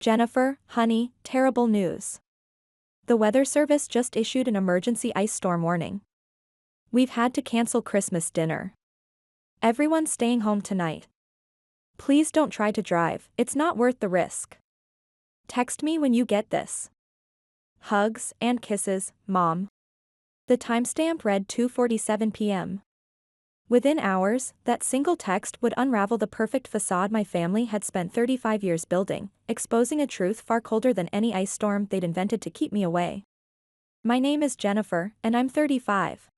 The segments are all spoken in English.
Jennifer, honey, terrible news. The weather service just issued an emergency ice storm warning. We've had to cancel Christmas dinner. Everyone's staying home tonight. Please don't try to drive, it's not worth the risk. Text me when you get this. Hugs and kisses, Mom. The timestamp read 2:47 p.m. Within hours, that single text would unravel the perfect facade my family had spent 35 years building, exposing a truth far colder than any ice storm they'd invented to keep me away. My name is Jennifer, and I'm 35.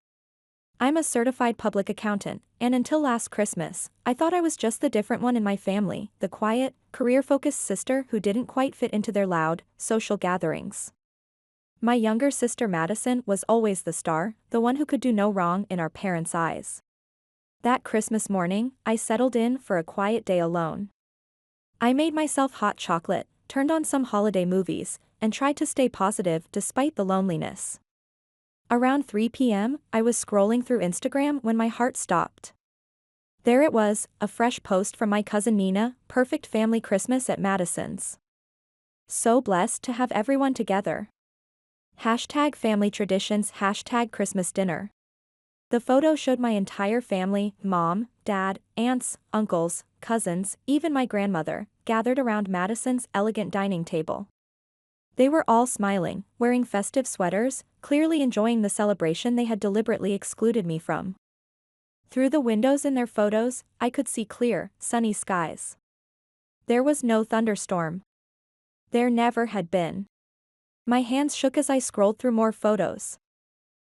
I'm a certified public accountant, and until last Christmas, I thought I was just the different one in my family, the quiet, career-focused sister who didn't quite fit into their loud, social gatherings. My younger sister Madison was always the star, the one who could do no wrong in our parents' eyes. That Christmas morning, I settled in for a quiet day alone. I made myself hot chocolate, turned on some holiday movies, and tried to stay positive despite the loneliness. Around 3 p.m., I was scrolling through Instagram when my heart stopped. There it was, a fresh post from my cousin Nina, perfect family Christmas at Madison's. So blessed to have everyone together. #family traditions #Christmas dinner. The photo showed my entire family, mom, dad, aunts, uncles, cousins, even my grandmother, gathered around Madison's elegant dining table. They were all smiling, wearing festive sweaters, clearly enjoying the celebration they had deliberately excluded me from. Through the windows in their photos, I could see clear, sunny skies. There was no thunderstorm. There never had been. My hands shook as I scrolled through more photos.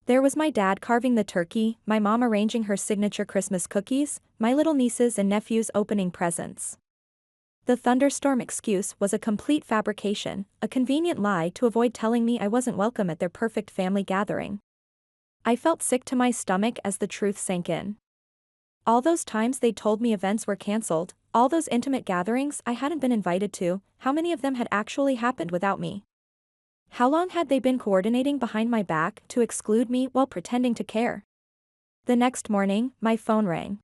There was my dad carving the turkey, my mom arranging her signature Christmas cookies, my little nieces and nephews opening presents. The thunderstorm excuse was a complete fabrication, a convenient lie to avoid telling me I wasn't welcome at their perfect family gathering. I felt sick to my stomach as the truth sank in. All those times they'd told me events were cancelled, all those intimate gatherings I hadn't been invited to, how many of them had actually happened without me? How long had they been coordinating behind my back to exclude me while pretending to care? The next morning, my phone rang.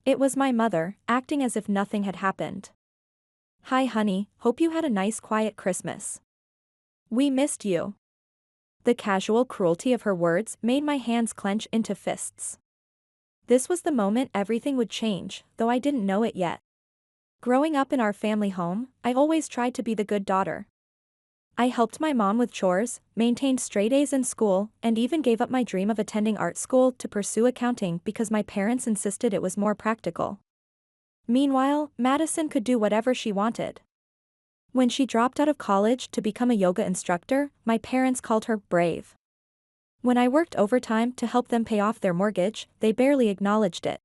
It was my mother, acting as if nothing had happened. "Hi honey, hope you had a nice quiet Christmas. We missed you." The casual cruelty of her words made my hands clench into fists. This was the moment everything would change, though I didn't know it yet. Growing up in our family home, I always tried to be the good daughter. I helped my mom with chores, maintained straight A's in school, and even gave up my dream of attending art school to pursue accounting because my parents insisted it was more practical. Meanwhile, Madison could do whatever she wanted. When she dropped out of college to become a yoga instructor, my parents called her brave. When I worked overtime to help them pay off their mortgage, they barely acknowledged it.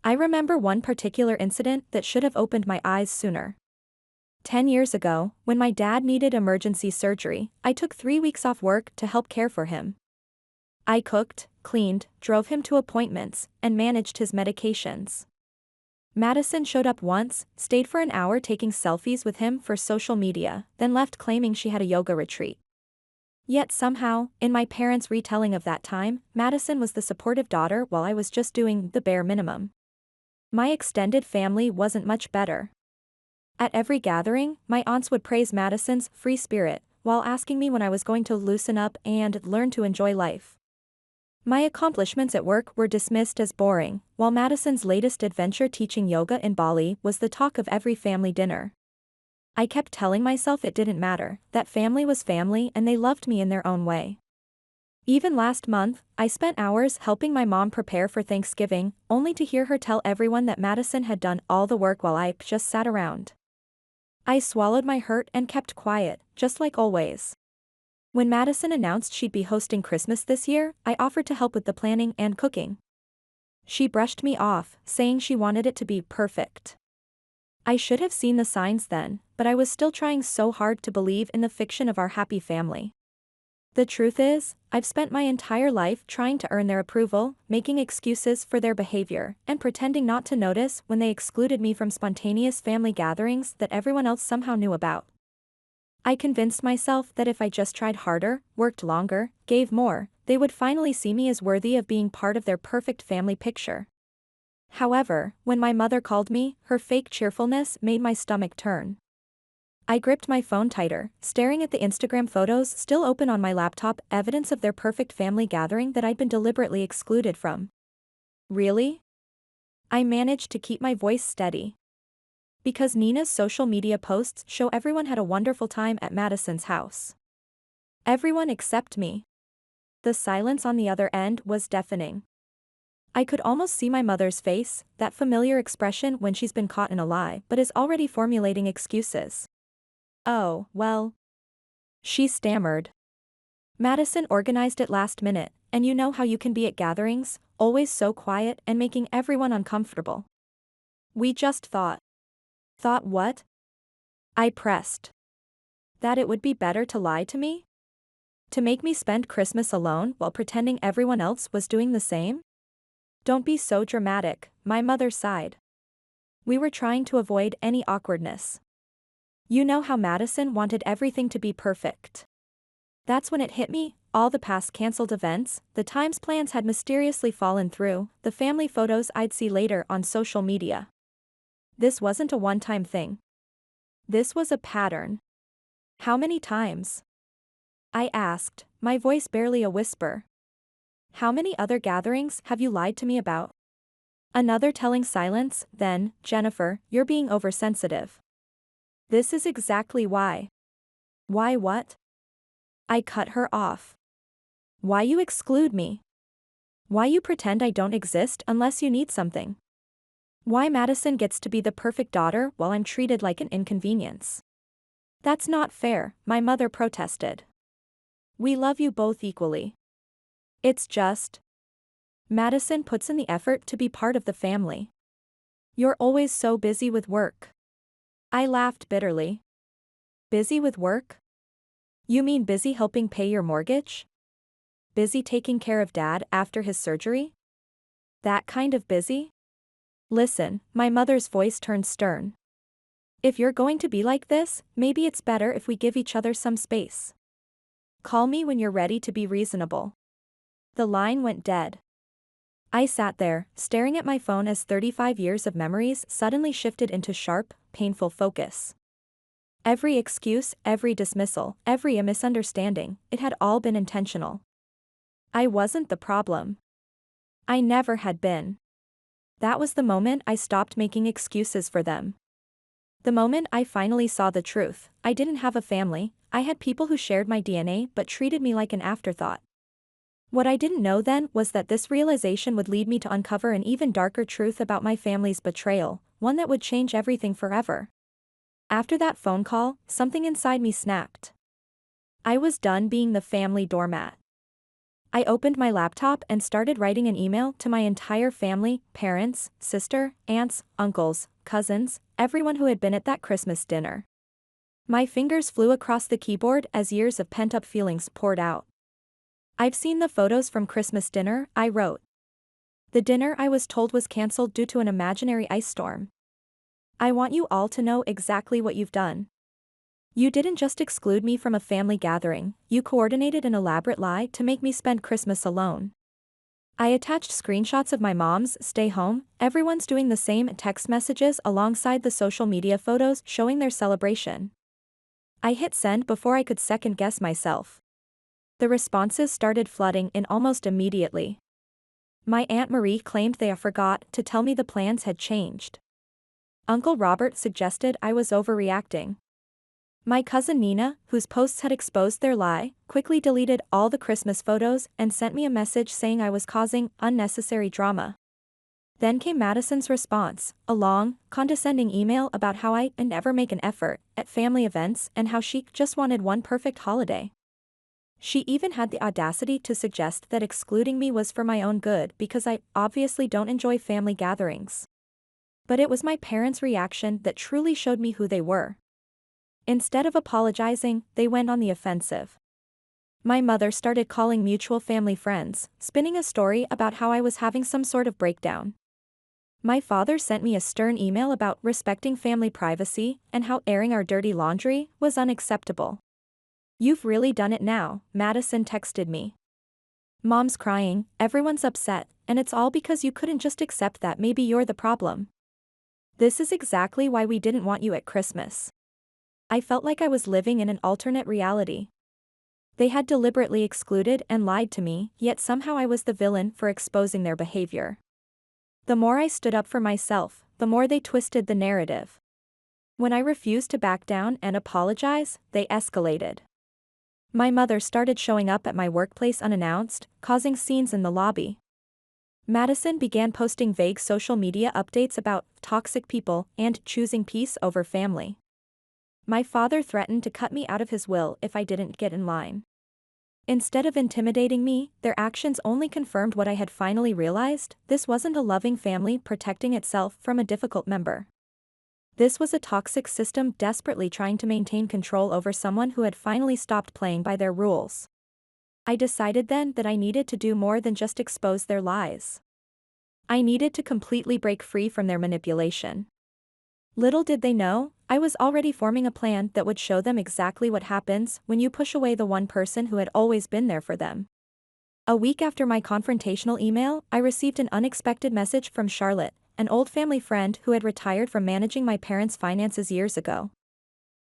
I remember one particular incident that should have opened my eyes sooner. 10 years ago, when my dad needed emergency surgery, I took 3 weeks off work to help care for him. I cooked, cleaned, drove him to appointments, and managed his medications. Madison showed up once, stayed for an hour taking selfies with him for social media, then left claiming she had a yoga retreat. Yet somehow, in my parents' retelling of that time, Madison was the supportive daughter while I was just doing the bare minimum. My extended family wasn't much better. At every gathering, my aunts would praise Madison's free spirit, while asking me when I was going to loosen up and learn to enjoy life. My accomplishments at work were dismissed as boring, while Madison's latest adventure teaching yoga in Bali was the talk of every family dinner. I kept telling myself it didn't matter, that family was family and they loved me in their own way. Even last month, I spent hours helping my mom prepare for Thanksgiving, only to hear her tell everyone that Madison had done all the work while I just sat around. I swallowed my hurt and kept quiet, just like always. When Madison announced she'd be hosting Christmas this year, I offered to help with the planning and cooking. She brushed me off, saying she wanted it to be perfect. I should have seen the signs then, but I was still trying so hard to believe in the fiction of our happy family. The truth is, I've spent my entire life trying to earn their approval, making excuses for their behavior, and pretending not to notice when they excluded me from spontaneous family gatherings that everyone else somehow knew about. I convinced myself that if I just tried harder, worked longer, gave more, they would finally see me as worthy of being part of their perfect family picture. However, when my mother called me, her fake cheerfulness made my stomach turn. I gripped my phone tighter, staring at the Instagram photos still open on my laptop, evidence of their perfect family gathering that I'd been deliberately excluded from. Really? I managed to keep my voice steady. Because Nina's social media posts show everyone had a wonderful time at Madison's house. Everyone except me. The silence on the other end was deafening. I could almost see my mother's face, that familiar expression when she's been caught in a lie but is already formulating excuses. Oh, well. She stammered. Madison organized it last minute, and you know how you can be at gatherings, always so quiet and making everyone uncomfortable. We just thought. Thought what? I pressed. That it would be better to lie to me? To make me spend Christmas alone while pretending everyone else was doing the same? Don't be so dramatic, my mother sighed. We were trying to avoid any awkwardness. You know how Madison wanted everything to be perfect. That's when it hit me, all the past cancelled events, the times plans had mysteriously fallen through, the family photos I'd see later on social media. This wasn't a one-time thing. This was a pattern. How many times? I asked, my voice barely a whisper. How many other gatherings have you lied to me about? Another telling silence, then, Jennifer, you're being oversensitive. This is exactly why. Why what? I cut her off. Why you exclude me? Why you pretend I don't exist unless you need something? Why Madison gets to be the perfect daughter while I'm treated like an inconvenience? That's not fair, my mother protested. We love you both equally. It's just. Madison puts in the effort to be part of the family. You're always so busy with work. I laughed bitterly. Busy with work? You mean busy helping pay your mortgage? Busy taking care of Dad after his surgery? That kind of busy? Listen, my mother's voice turned stern. If you're going to be like this, maybe it's better if we give each other some space. Call me when you're ready to be reasonable. The line went dead. I sat there, staring at my phone as 35 years of memories suddenly shifted into sharp, painful focus. Every excuse, every dismissal, every misunderstanding, it had all been intentional. I wasn't the problem. I never had been. That was the moment I stopped making excuses for them. The moment I finally saw the truth. I didn't have a family, I had people who shared my DNA but treated me like an afterthought. What I didn't know then was that this realization would lead me to uncover an even darker truth about my family's betrayal, one that would change everything forever. After that phone call, something inside me snapped. I was done being the family doormat. I opened my laptop and started writing an email to my entire family, parents, sister, aunts, uncles, cousins, everyone who had been at that Christmas dinner. My fingers flew across the keyboard as years of pent-up feelings poured out. I've seen the photos from Christmas dinner, I wrote. The dinner I was told was cancelled due to an imaginary ice storm. I want you all to know exactly what you've done. You didn't just exclude me from a family gathering, you coordinated an elaborate lie to make me spend Christmas alone. I attached screenshots of my mom's stay home, everyone's doing the same text messages alongside the social media photos showing their celebration. I hit send before I could second guess myself. The responses started flooding in almost immediately. My Aunt Marie claimed they forgot to tell me the plans had changed. Uncle Robert suggested I was overreacting. My cousin Nina, whose posts had exposed their lie, quickly deleted all the Christmas photos and sent me a message saying I was causing unnecessary drama. Then came Madison's response, a long, condescending email about how I never make an effort at family events and how she just wanted one perfect holiday. She even had the audacity to suggest that excluding me was for my own good because I obviously don't enjoy family gatherings. But it was my parents' reaction that truly showed me who they were. Instead of apologizing, they went on the offensive. My mother started calling mutual family friends, spinning a story about how I was having some sort of breakdown. My father sent me a stern email about respecting family privacy and how airing our dirty laundry was unacceptable. You've really done it now, Madison texted me. Mom's crying, everyone's upset, and it's all because you couldn't just accept that maybe you're the problem. This is exactly why we didn't want you at Christmas. I felt like I was living in an alternate reality. They had deliberately excluded and lied to me, yet somehow I was the villain for exposing their behavior. The more I stood up for myself, the more they twisted the narrative. When I refused to back down and apologize, they escalated. My mother started showing up at my workplace unannounced, causing scenes in the lobby. Madison began posting vague social media updates about toxic people and choosing peace over family. My father threatened to cut me out of his will if I didn't get in line. Instead of intimidating me, their actions only confirmed what I had finally realized: this wasn't a loving family protecting itself from a difficult member. This was a toxic system desperately trying to maintain control over someone who had finally stopped playing by their rules. I decided then that I needed to do more than just expose their lies. I needed to completely break free from their manipulation. Little did they know, I was already forming a plan that would show them exactly what happens when you push away the one person who had always been there for them. A week after my confrontational email, I received an unexpected message from Charlotte, an old family friend who had retired from managing my parents' finances years ago.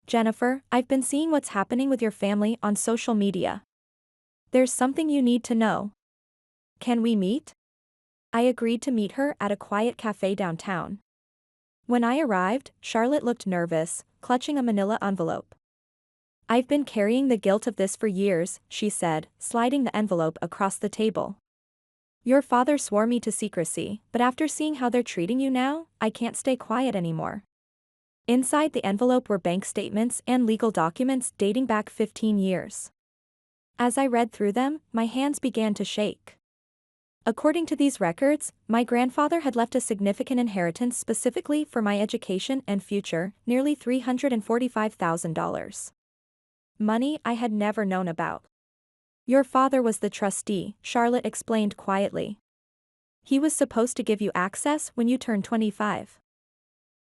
"Jennifer, I've been seeing what's happening with your family on social media. There's something you need to know. Can we meet?" I agreed to meet her at a quiet cafe downtown. When I arrived, Charlotte looked nervous, clutching a manila envelope. "I've been carrying the guilt of this for years," she said, sliding the envelope across the table. "Your father swore me to secrecy, but after seeing how they're treating you now, I can't stay quiet anymore." Inside the envelope were bank statements and legal documents dating back 15 years. As I read through them, my hands began to shake. According to these records, my grandfather had left a significant inheritance specifically for my education and future, nearly $345,000. Money I had never known about. "Your father was the trustee," Charlotte explained quietly. "He was supposed to give you access when you turned 25.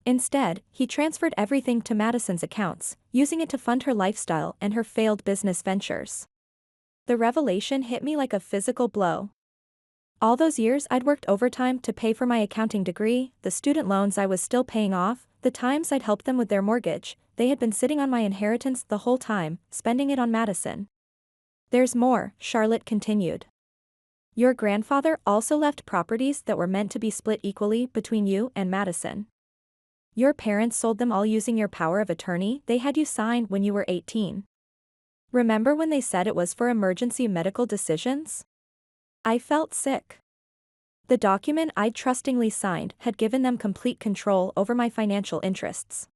Instead, he transferred everything to Madison's accounts, using it to fund her lifestyle and her failed business ventures." The revelation hit me like a physical blow. All those years I'd worked overtime to pay for my accounting degree, the student loans I was still paying off, the times I'd helped them with their mortgage, they had been sitting on my inheritance the whole time, spending it on Madison. "There's more," Charlotte continued. "Your grandfather also left properties that were meant to be split equally between you and Madison. Your parents sold them all using your power of attorney they had you sign when you were 18. Remember when they said it was for emergency medical decisions?" I felt sick. The document I'd trustingly signed had given them complete control over my financial interests.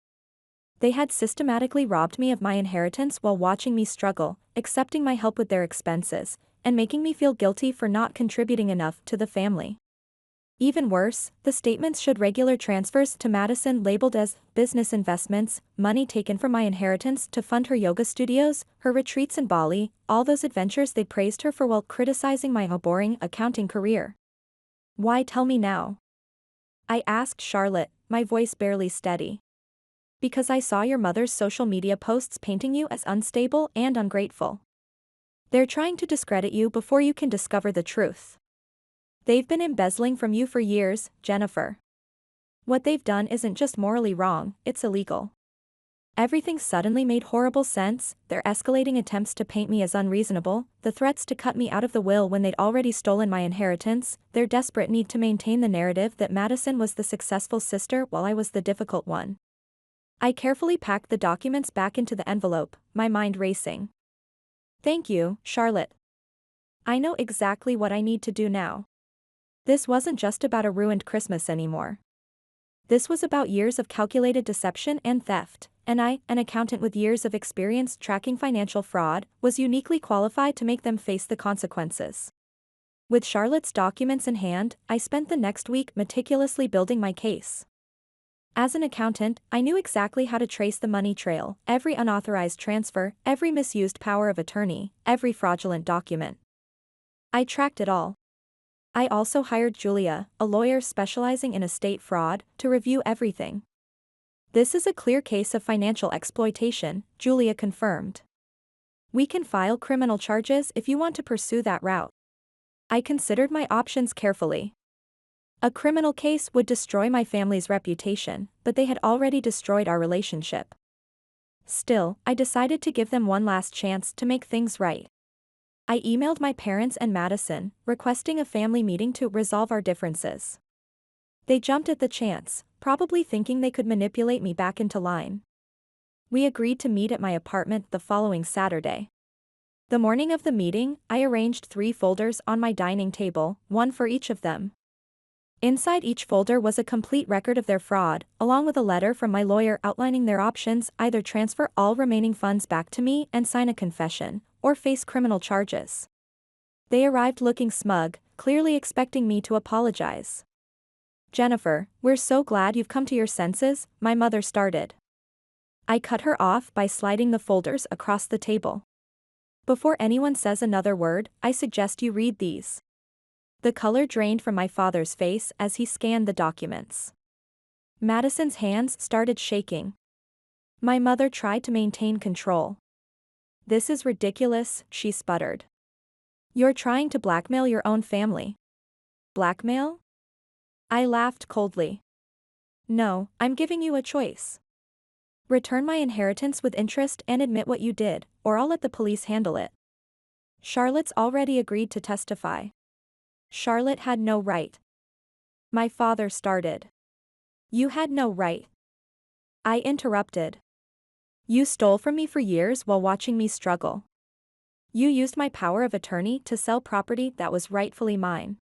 They had systematically robbed me of my inheritance while watching me struggle, accepting my help with their expenses, and making me feel guilty for not contributing enough to the family. Even worse, the statements showed regular transfers to Madison labeled as business investments, money taken from my inheritance to fund her yoga studios, her retreats in Bali, all those adventures they praised her for while criticizing my boring accounting career. "Why tell me now?" I asked Charlotte, my voice barely steady. "Because I saw your mother's social media posts painting you as unstable and ungrateful. They're trying to discredit you before you can discover the truth. They've been embezzling from you for years, Jennifer. What they've done isn't just morally wrong, it's illegal." Everything suddenly made horrible sense: their escalating attempts to paint me as unreasonable, the threats to cut me out of the will when they'd already stolen my inheritance, their desperate need to maintain the narrative that Madison was the successful sister while I was the difficult one. I carefully packed the documents back into the envelope, my mind racing. "Thank you, Charlotte. I know exactly what I need to do now." This wasn't just about a ruined Christmas anymore. This was about years of calculated deception and theft, and I, an accountant with years of experience tracking financial fraud, was uniquely qualified to make them face the consequences. With Charlotte's documents in hand, I spent the next week meticulously building my case. As an accountant, I knew exactly how to trace the money trail, every unauthorized transfer, every misused power of attorney, every fraudulent document. I tracked it all. I also hired Julia, a lawyer specializing in estate fraud, to review everything. "This is a clear case of financial exploitation," Julia confirmed. "We can file criminal charges if you want to pursue that route." I considered my options carefully. A criminal case would destroy my family's reputation, but they had already destroyed our relationship. Still, I decided to give them one last chance to make things right. I emailed my parents and Madison, requesting a family meeting to resolve our differences. They jumped at the chance, probably thinking they could manipulate me back into line. We agreed to meet at my apartment the following Saturday. The morning of the meeting, I arranged 3 folders on my dining table, one for each of them. Inside each folder was a complete record of their fraud, along with a letter from my lawyer outlining their options: either transfer all remaining funds back to me and sign a confession, or face criminal charges. They arrived looking smug, clearly expecting me to apologize. "Jennifer, we're so glad you've come to your senses," my mother started. I cut her off by sliding the folders across the table. "Before anyone says another word, I suggest you read these." The color drained from my father's face as he scanned the documents. Madison's hands started shaking. My mother tried to maintain control. "This is ridiculous," she sputtered. "You're trying to blackmail your own family." "Blackmail?" I laughed coldly. "No, I'm giving you a choice. Return my inheritance with interest and admit what you did, or I'll let the police handle it." Charlotte's already agreed to testify. Charlotte had no right. My father started. "You had no right." I interrupted. "You stole from me for years while watching me struggle. You used my power of attorney to sell property that was rightfully mine.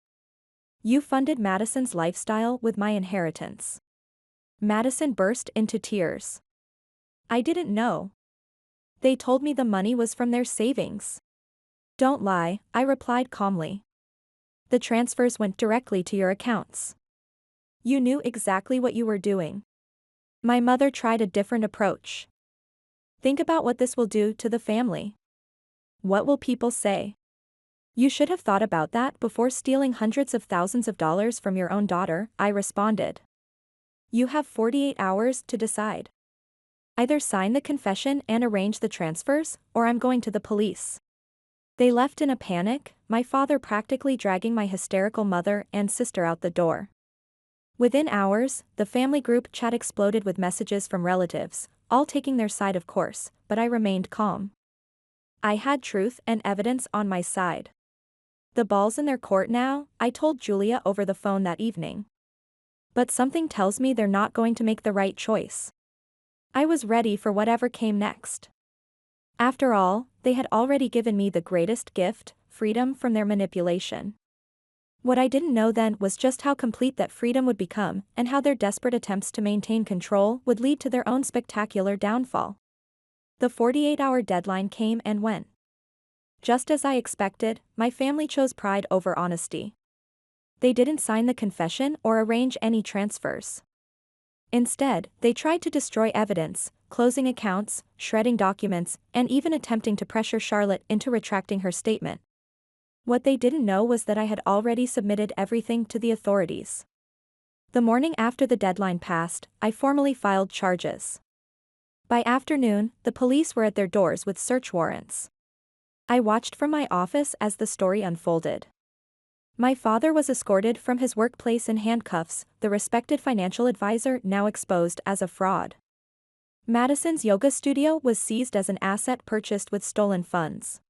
You funded Madison's lifestyle with my inheritance." Madison burst into tears. "I didn't know. They told me the money was from their savings." "Don't lie," I replied calmly. "The transfers went directly to your accounts. You knew exactly what you were doing." My mother tried a different approach. "Think about what this will do to the family. What will people say? You should have thought about that before stealing hundreds of thousands of dollars from your own daughter," I responded. "You have 48 hours to decide. Either sign the confession and arrange the transfers, or I'm going to the police." They left in a panic, my father practically dragging my hysterical mother and sister out the door. Within hours, the family group chat exploded with messages from relatives, all taking their side of course, but I remained calm. I had truth and evidence on my side. "The ball's in their court now," I told Julia over the phone that evening. "But something tells me they're not going to make the right choice." I was ready for whatever came next. After all, they had already given me the greatest gift: freedom from their manipulation. What I didn't know then was just how complete that freedom would become, and how their desperate attempts to maintain control would lead to their own spectacular downfall. The 48-hour deadline came and went. Just as I expected, my family chose pride over honesty. They didn't sign the confession or arrange any transfers. Instead, they tried to destroy evidence, closing accounts, shredding documents, and even attempting to pressure Charlotte into retracting her statement. What they didn't know was that I had already submitted everything to the authorities. The morning after the deadline passed, I formally filed charges. By afternoon, the police were at their doors with search warrants. I watched from my office as the story unfolded. My father was escorted from his workplace in handcuffs, the respected financial advisor now exposed as a fraud. Madison's yoga studio was seized as an asset purchased with stolen funds.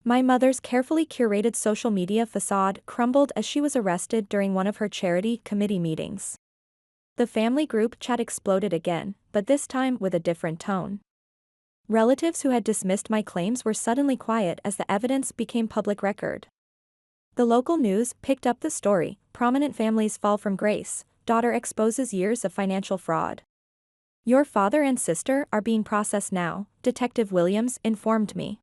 My mother's carefully curated social media facade crumbled as she was arrested during one of her charity committee meetings. The family group chat exploded again, but this time with a different tone. Relatives who had dismissed my claims were suddenly quiet as the evidence became public record. The local news picked up the story: prominent families fall from grace, daughter exposes years of financial fraud. "Your father and sister are being processed now," Detective Williams informed me.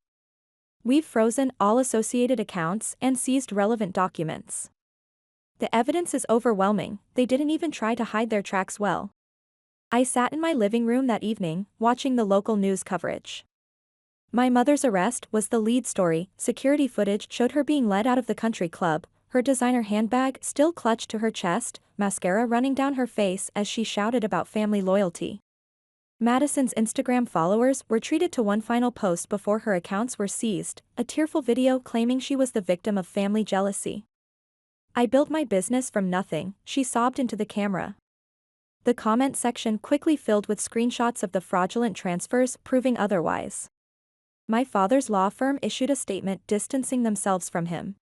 "We've frozen all associated accounts and seized relevant documents. The evidence is overwhelming, they didn't even try to hide their tracks well." I sat in my living room that evening, watching the local news coverage. My mother's arrest was the lead story. Security footage showed her being led out of the country club, her designer handbag still clutched to her chest, mascara running down her face as she shouted about family loyalty. Madison's Instagram followers were treated to one final post before her accounts were seized, a tearful video claiming she was the victim of family jealousy. "I built my business from nothing," she sobbed into the camera. The comment section quickly filled with screenshots of the fraudulent transfers proving otherwise. My father's law firm issued a statement distancing themselves from him.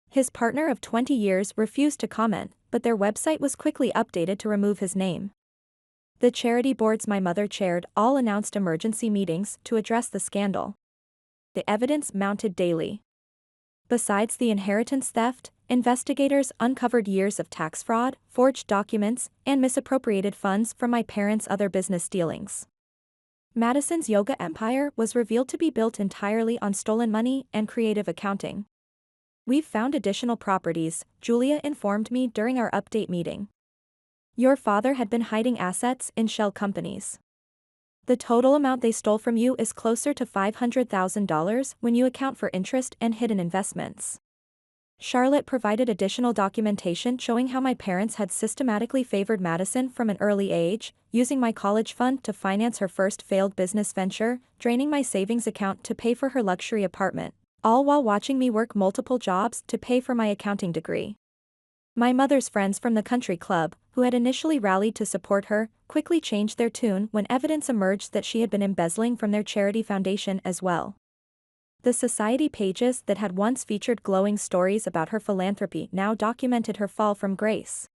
His partner of 20 years refused to comment, but their website was quickly updated to remove his name. The charity boards my mother chaired all announced emergency meetings to address the scandal. The evidence mounted daily. Besides the inheritance theft, investigators uncovered years of tax fraud, forged documents, and misappropriated funds from my parents' other business dealings. Madison's yoga empire was revealed to be built entirely on stolen money and creative accounting. We've found additional properties, Julia informed me during our update meeting. Your father had been hiding assets in shell companies. The total amount they stole from you is closer to $500,000 when you account for interest and hidden investments. Charlotte provided additional documentation showing how my parents had systematically favored Madison from an early age, using my college fund to finance her first failed business venture, draining my savings account to pay for her luxury apartment, all while watching me work multiple jobs to pay for my accounting degree. My mother's friends from the country club, who had initially rallied to support her, quickly changed their tune when evidence emerged that she had been embezzling from their charity foundation as well. The society pages that had once featured glowing stories about her philanthropy now documented her fall from grace.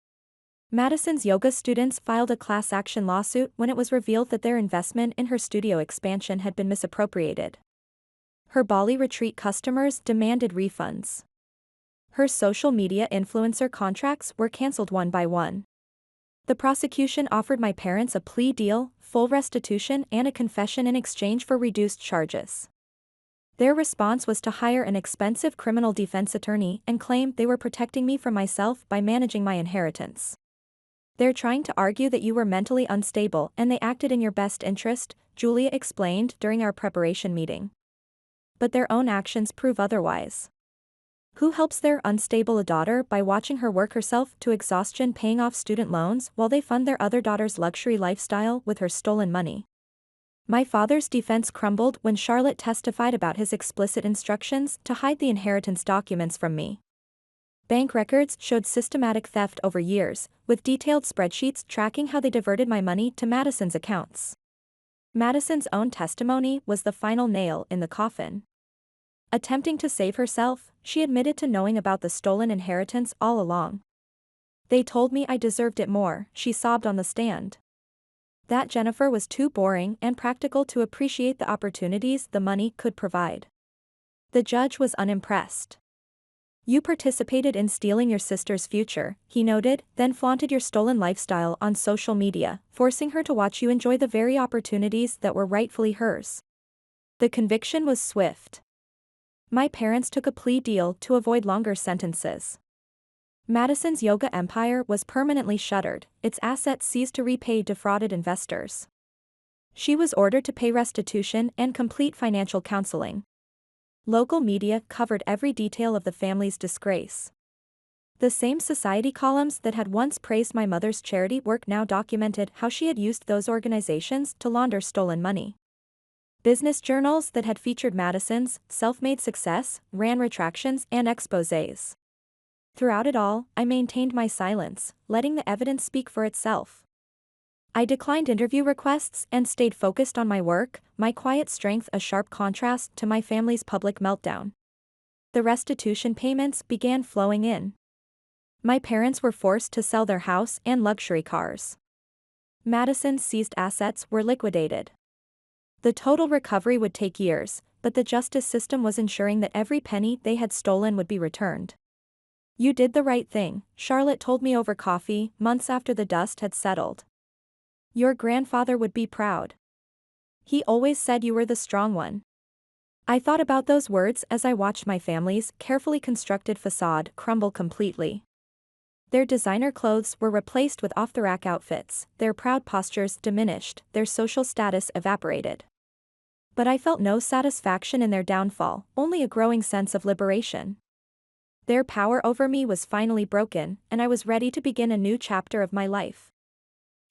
Madison's yoga students filed a class action lawsuit when it was revealed that their investment in her studio expansion had been misappropriated. Her Bali retreat customers demanded refunds. Her social media influencer contracts were cancelled one by one. The prosecution offered my parents a plea deal, full restitution, and a confession in exchange for reduced charges. Their response was to hire an expensive criminal defense attorney and claim they were protecting me from myself by managing my inheritance. They're trying to argue that you were mentally unstable and they acted in your best interest, Julia explained during our preparation meeting. But their own actions prove otherwise. Who helps their unstable daughter by watching her work herself to exhaustion paying off student loans while they fund their other daughter's luxury lifestyle with her stolen money? My father's defense crumbled when Charlotte testified about his explicit instructions to hide the inheritance documents from me. Bank records showed systematic theft over years, with detailed spreadsheets tracking how they diverted my money to Madison's accounts. Madison's own testimony was the final nail in the coffin. Attempting to save herself, she admitted to knowing about the stolen inheritance all along. They told me I deserved it more, she sobbed on the stand. That Jennifer was too boring and practical to appreciate the opportunities the money could provide. The judge was unimpressed. You participated in stealing your sister's future, he noted, then flaunted your stolen lifestyle on social media, forcing her to watch you enjoy the very opportunities that were rightfully hers. The conviction was swift. My parents took a plea deal to avoid longer sentences. Madison's yoga empire was permanently shuttered, its assets seized to repay defrauded investors. She was ordered to pay restitution and complete financial counseling. Local media covered every detail of the family's disgrace. The same society columns that had once praised my mother's charity work now documented how she had used those organizations to launder stolen money. Business journals that had featured Madison's self-made success ran retractions and exposés. Throughout it all, I maintained my silence, letting the evidence speak for itself. I declined interview requests and stayed focused on my work, my quiet strength a sharp contrast to my family's public meltdown. The restitution payments began flowing in. My parents were forced to sell their house and luxury cars. Madison's seized assets were liquidated. The total recovery would take years, but the justice system was ensuring that every penny they had stolen would be returned. You did the right thing, Charlotte told me over coffee, months after the dust had settled. Your grandfather would be proud. He always said you were the strong one. I thought about those words as I watched my family's carefully constructed facade crumble completely. Their designer clothes were replaced with off-the-rack outfits, their proud postures diminished, their social status evaporated. But I felt no satisfaction in their downfall, only a growing sense of liberation. Their power over me was finally broken, and I was ready to begin a new chapter of my life.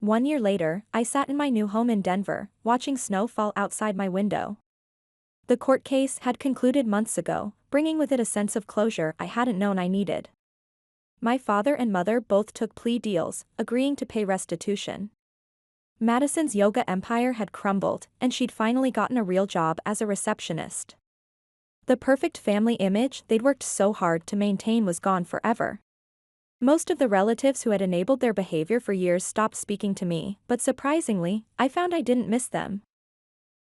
1 year later, I sat in my new home in Denver, watching snow fall outside my window. The court case had concluded months ago, bringing with it a sense of closure I hadn't known I needed. My father and mother both took plea deals, agreeing to pay restitution. Madison's yoga empire had crumbled, and she'd finally gotten a real job as a receptionist. The perfect family image they'd worked so hard to maintain was gone forever. Most of the relatives who had enabled their behavior for years stopped speaking to me, but surprisingly, I found I didn't miss them.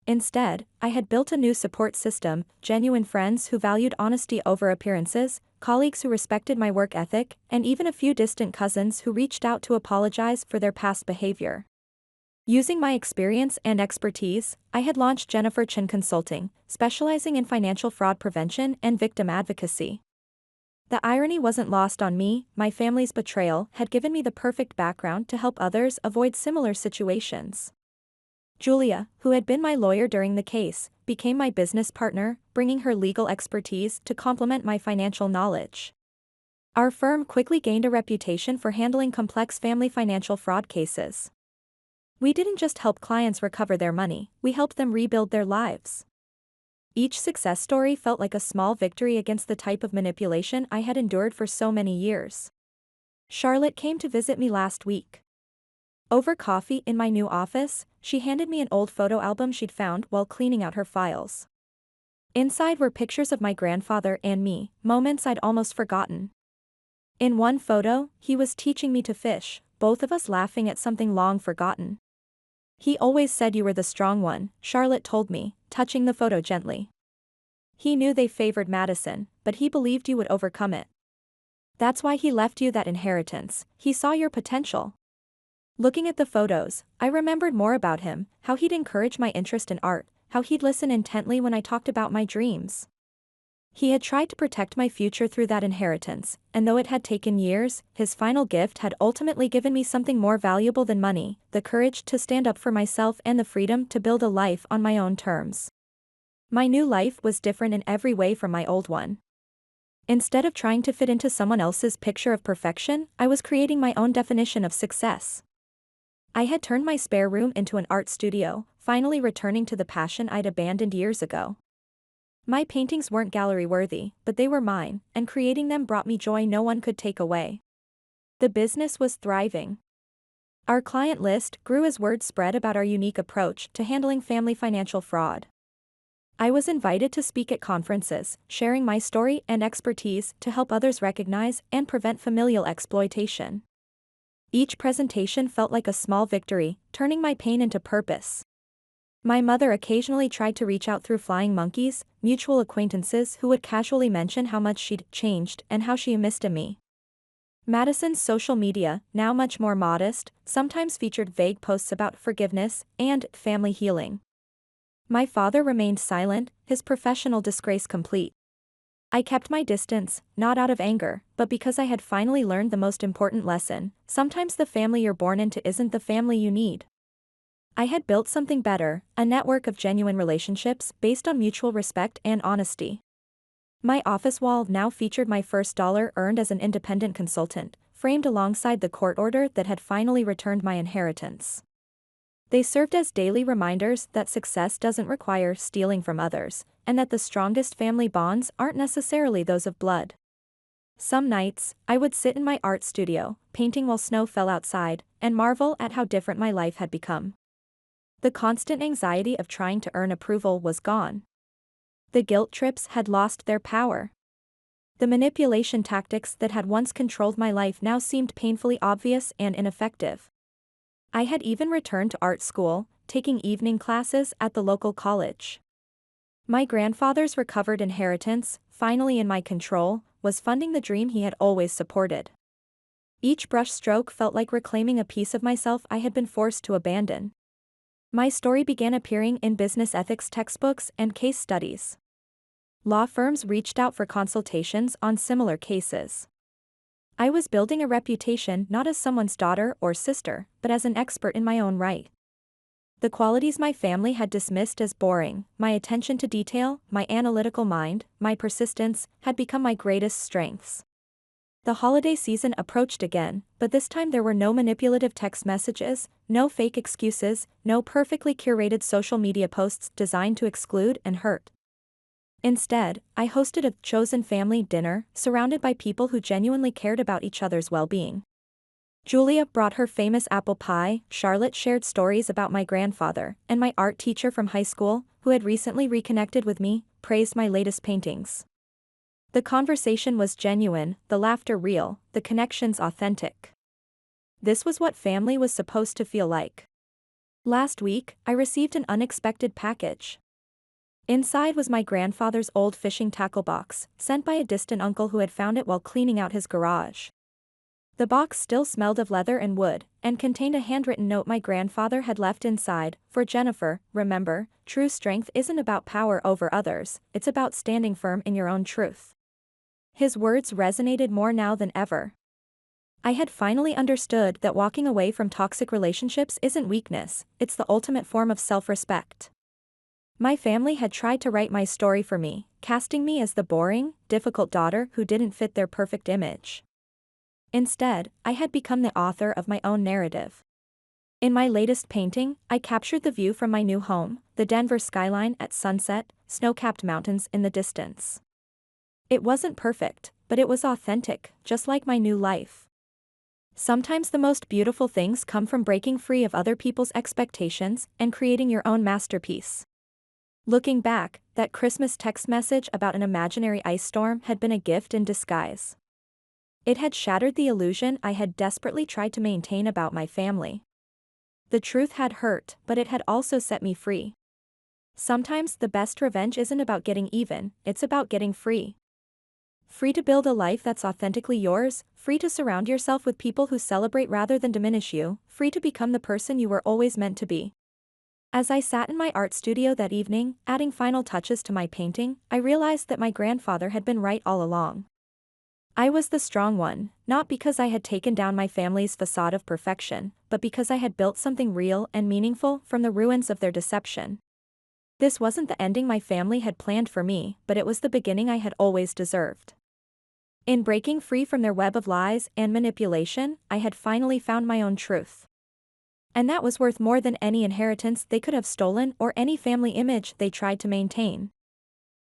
Instead, I had built a new support system, genuine friends who valued honesty over appearances, colleagues who respected my work ethic, and even a few distant cousins who reached out to apologize for their past behavior. Using my experience and expertise, I had launched Jennifer Chin Consulting, specializing in financial fraud prevention and victim advocacy. The irony wasn't lost on me. My family's betrayal had given me the perfect background to help others avoid similar situations. Julia, who had been my lawyer during the case, became my business partner, bringing her legal expertise to complement my financial knowledge. Our firm quickly gained a reputation for handling complex family financial fraud cases. We didn't just help clients recover their money, we helped them rebuild their lives. Each success story felt like a small victory against the type of manipulation I had endured for so many years. Charlotte came to visit me last week. Over coffee in my new office, she handed me an old photo album she'd found while cleaning out her files. Inside were pictures of my grandfather and me, moments I'd almost forgotten. In one photo, he was teaching me to fish, both of us laughing at something long forgotten. "He always said you were the strong one," Charlotte told me, touching the photo gently. "He knew they favored Madison, but he believed you would overcome it. That's why he left you that inheritance, he saw your potential." Looking at the photos, I remembered more about him, how he'd encourage my interest in art, how he'd listen intently when I talked about my dreams. He had tried to protect my future through that inheritance, and though it had taken years, his final gift had ultimately given me something more valuable than money, the courage to stand up for myself and the freedom to build a life on my own terms. My new life was different in every way from my old one. Instead of trying to fit into someone else's picture of perfection, I was creating my own definition of success. I had turned my spare room into an art studio, finally returning to the passion I'd abandoned years ago. My paintings weren't gallery-worthy, but they were mine, and creating them brought me joy no one could take away. The business was thriving. Our client list grew as word spread about our unique approach to handling family financial fraud. I was invited to speak at conferences, sharing my story and expertise to help others recognize and prevent familial exploitation. Each presentation felt like a small victory, turning my pain into purpose. My mother occasionally tried to reach out through flying monkeys, mutual acquaintances who would casually mention how much she'd changed and how she missed me. Madison's social media, now much more modest, sometimes featured vague posts about forgiveness and family healing. My father remained silent, his professional disgrace complete. I kept my distance, not out of anger, but because I had finally learned the most important lesson: sometimes the family you're born into isn't the family you need. I had built something better, a network of genuine relationships based on mutual respect and honesty. My office wall now featured my first dollar earned as an independent consultant, framed alongside the court order that had finally returned my inheritance. They served as daily reminders that success doesn't require stealing from others, and that the strongest family bonds aren't necessarily those of blood. Some nights, I would sit in my art studio, painting while snow fell outside, and marvel at how different my life had become. The constant anxiety of trying to earn approval was gone. The guilt trips had lost their power. The manipulation tactics that had once controlled my life now seemed painfully obvious and ineffective. I had even returned to art school, taking evening classes at the local college. My grandfather's recovered inheritance, finally in my control, was funding the dream he had always supported. Each brushstroke felt like reclaiming a piece of myself I had been forced to abandon. My story began appearing in business ethics textbooks and case studies. Law firms reached out for consultations on similar cases. I was building a reputation not as someone's daughter or sister, but as an expert in my own right. The qualities my family had dismissed as boring, my attention to detail, my analytical mind, my persistence, had become my greatest strengths. The holiday season approached again, but this time there were no manipulative text messages, no fake excuses, no perfectly curated social media posts designed to exclude and hurt. Instead, I hosted a chosen family dinner, surrounded by people who genuinely cared about each other's well-being. Julia brought her famous apple pie, Charlotte shared stories about my grandfather, and my art teacher from high school, who had recently reconnected with me, praised my latest paintings. The conversation was genuine, the laughter real, the connections authentic. This was what family was supposed to feel like. Last week, I received an unexpected package. Inside was my grandfather's old fishing tackle box, sent by a distant uncle who had found it while cleaning out his garage. The box still smelled of leather and wood, and contained a handwritten note my grandfather had left inside. For Jennifer, remember, true strength isn't about power over others, it's about standing firm in your own truth. His words resonated more now than ever. I had finally understood that walking away from toxic relationships isn't weakness, it's the ultimate form of self-respect. My family had tried to write my story for me, casting me as the boring, difficult daughter who didn't fit their perfect image. Instead, I had become the author of my own narrative. In my latest painting, I captured the view from my new home, the Denver skyline at sunset, snow-capped mountains in the distance. It wasn't perfect, but it was authentic, just like my new life. Sometimes the most beautiful things come from breaking free of other people's expectations and creating your own masterpiece. Looking back, that Christmas text message about an imaginary ice storm had been a gift in disguise. It had shattered the illusion I had desperately tried to maintain about my family. The truth had hurt, but it had also set me free. Sometimes the best revenge isn't about getting even, it's about getting free. Free to build a life that's authentically yours, free to surround yourself with people who celebrate rather than diminish you, free to become the person you were always meant to be. As I sat in my art studio that evening, adding final touches to my painting, I realized that my grandfather had been right all along. I was the strong one, not because I had taken down my family's facade of perfection, but because I had built something real and meaningful from the ruins of their deception. This wasn't the ending my family had planned for me, but it was the beginning I had always deserved. In breaking free from their web of lies and manipulation, I had finally found my own truth. And that was worth more than any inheritance they could have stolen or any family image they tried to maintain.